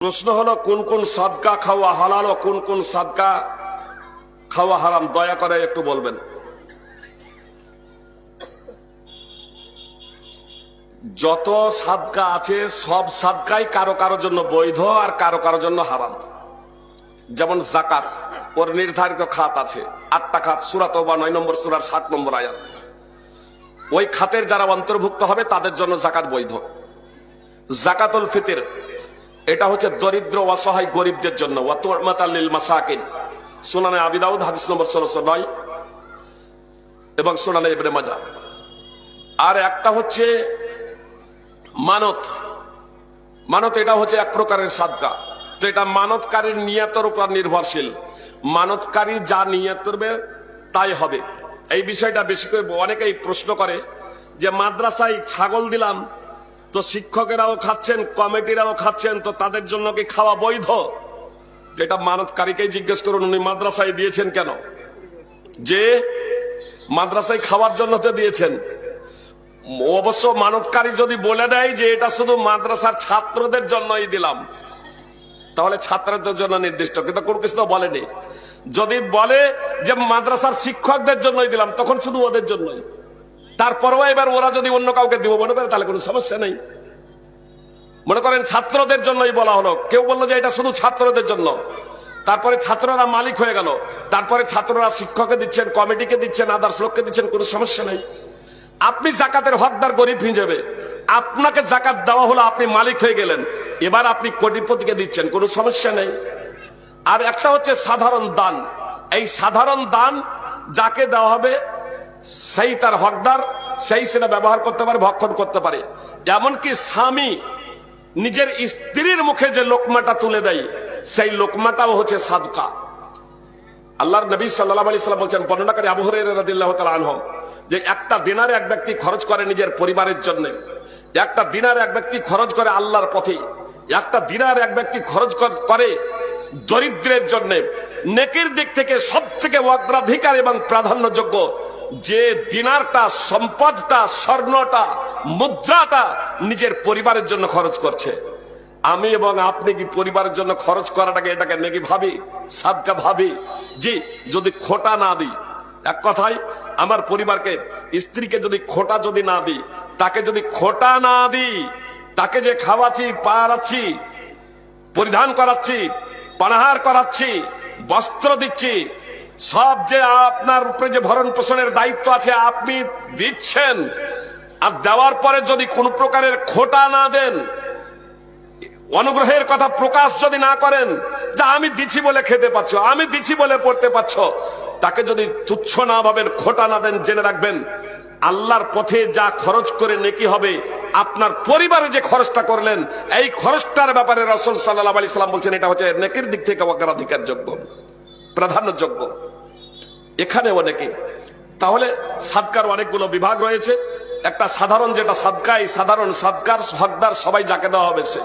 প্রশ্ন হলো কোন কোন সাদকা খাওয়া হালাল ও কোন কোন সাদকা খাওয়া হারাম, দয়া করে একটু বলবেন। যত সাদকা আছে সব সাদকাই কারো কারো জন্য বৈধ আর কারো কারো জন্য হারাম। যেমন যাকাত, ওর নির্ধারিত খাত আছে, 8টা খাত, সূরা তাওবা 9 নম্বর সূরার 7 নম্বর আয়াত। ওই খাতের যারা অন্তর্ভুক্ত হবে তাদের জন্য যাকাত বৈধ। যাকাতুল ফিতর এটা হচ্ছে দরিদ্র অসহায় গরিবদের জন্য, ওয়া তু'মাতাল লিল মাসাকিন, সুনানে আবি দাউদ হাদিস নম্বর 1609 এবং সুনানে ইবনে মাজাহ। আর একটা হচ্ছে মানত। মানত এটা হচ্ছে এক প্রকারের সাদকা, তো এটা মানতকারীর নিয়তের উপর নির্ভরশীল। মানতকারী যা নিয়ত করবে তাই হবে। এই বিষয়টা বেশি করে অনেকেই প্রশ্ন করে যে মাদ্রাসায় ছাগল দিলাম, তো শিক্ষকেরাও খাচ্ছেন, কমিটিরাও খাচ্ছেন, তো তাদের জন্য কি খাওয়া বৈধ? এটা মানতকারীকেই জিজ্ঞেস করুন, উনি মাদ্রাসায় দিয়েছেন কেন? যে মাদ্রাসায় খাওয়ার জন্য তো দিয়েছেন। অবশ্য মানতকারী যদি বলে দেয় যে এটা শুধু মাদ্রাসার ছাত্রদের জন্যই দিলাম, তাহলে ছাত্রদের জন্য নির্দিষ্ট, কিন্তু কোনো কিছু তো বলেনি। যদি বলে যে মাদ্রাসার শিক্ষকদের জন্যই দিলাম, তখন শুধু ওদের জন্যই। তারপরেও এবার ওরা যদি অন্য কাউকে দিব মনে করে তাহলে কোনো সমস্যা নেই। মনে করেন ছাত্রদের জন্যই বলা হলো, কেউ বললো যে এটা শুধু ছাত্রদের জন্য, তারপরে ছাত্ররা মালিক হয়ে গেল, তারপরে ছাত্ররা শিক্ষককে দিচ্ছেন, কমিটিকে দিচ্ছেন, আদার্স লোককে দিচ্ছেন, কোনো সমস্যা নেই। আপনি যাকাতের হকদার গরিব হিসেবে আপনাকে যাকাত দেওয়া হলো, আপনি মালিক হয়ে গেলেন, এবার আপনি কোটিপতিকে দিচ্ছেন, কোনো সমস্যা নেই। আর একটা হচ্ছে সাধারণ দান। এই সাধারণ দান যাকে দেওয়া হবে সেই তার হকদার, সেই সেটা ব্যবহার করতে পারে, ভক্ষণ করতে পারে। এমনকি স্বামী নিজের স্ত্রীর মুখে যে লোকমাটা তুলে দেয় সেই লোকমাটাও হচ্ছে সাদকা। আল্লাহর নবী সাল্লাল্লাহু আলাইহি সাল্লাম বলেন, বর্ণনাকারী আবু হুরায়রা রাদিয়াল্লাহু তাআলা আনহু, যে একটা দিনারে এক ব্যক্তি খরচ করে নিজের পরিবারের জন্য, একটা দিনারে এক ব্যক্তি খরচ করে আল্লাহর পথে, একটা দিনারে এক ব্যক্তি খরচ করে দরিদ্রের জন্য, নেকির দিক থেকে সবথেকে অগ্রাধিকার এবং প্রাধান্যযোগ্য যে দিনারটা, সম্পদটা, স্বর্ণটা, মুদ্রাটা নিজের পরিবারের জন্য খরচ করছে। আমি এবং আপনি কি পরিবারের জন্য খরচ করাটাকে এটাকে নেকি ভাবি, সাদকা ভাবি? জি, যদি খোটা না দিই, এক কথায় আমার পরিবারকে, স্ত্রীকে যদি খোটা যদি না দিই, তাকে যদি খোটা না দিই, তাকে যে খাওয়াচ্ছি, পাড়াচ্ছি, পরিধান করাচ্ছি, পানাহার করাচ্ছি, বস্ত্র দিচ্ছি, সব যে আপনার উপরে যে ভরণ পোষণের দায়িত্ব আছে আপনি দিচ্ছেন, আর দেওয়ার পরে যদি কোন প্রকারের খোটা না দেন, অনুগ্রহের কথা প্রকাশ যদি না করেন, যা আমি দিচ্ছি বলে খেতে পাচ্ছ, আমি দিচ্ছি বলে পড়তে পাচ্ছ, তাকে যদি তুচ্ছ না ভাবেন, খোটা না দেন, জেনে রাখবেন আল্লাহর পথে যা খরচ করে নেকি হবে, আপনার পরিবারে যে খরচটা করলেন এই খরচটার ব্যাপারে রাসূল সাল্লাল্লাহু আলাইহি সাল্লাম বলছেন এটা হচ্ছে নেকির দিক থেকে অগ্রাধিকার যোগ্য, প্রাধান্যযোগ্য। এখানে অনেকে, তাহলে সাদকার অনেকগুলো বিভাগ রয়েছে। একটা সাধারণ যেটা সাদকা, এই সাধারণ সাদকার হকদার সবাই যাকে দেওয়া হবে সে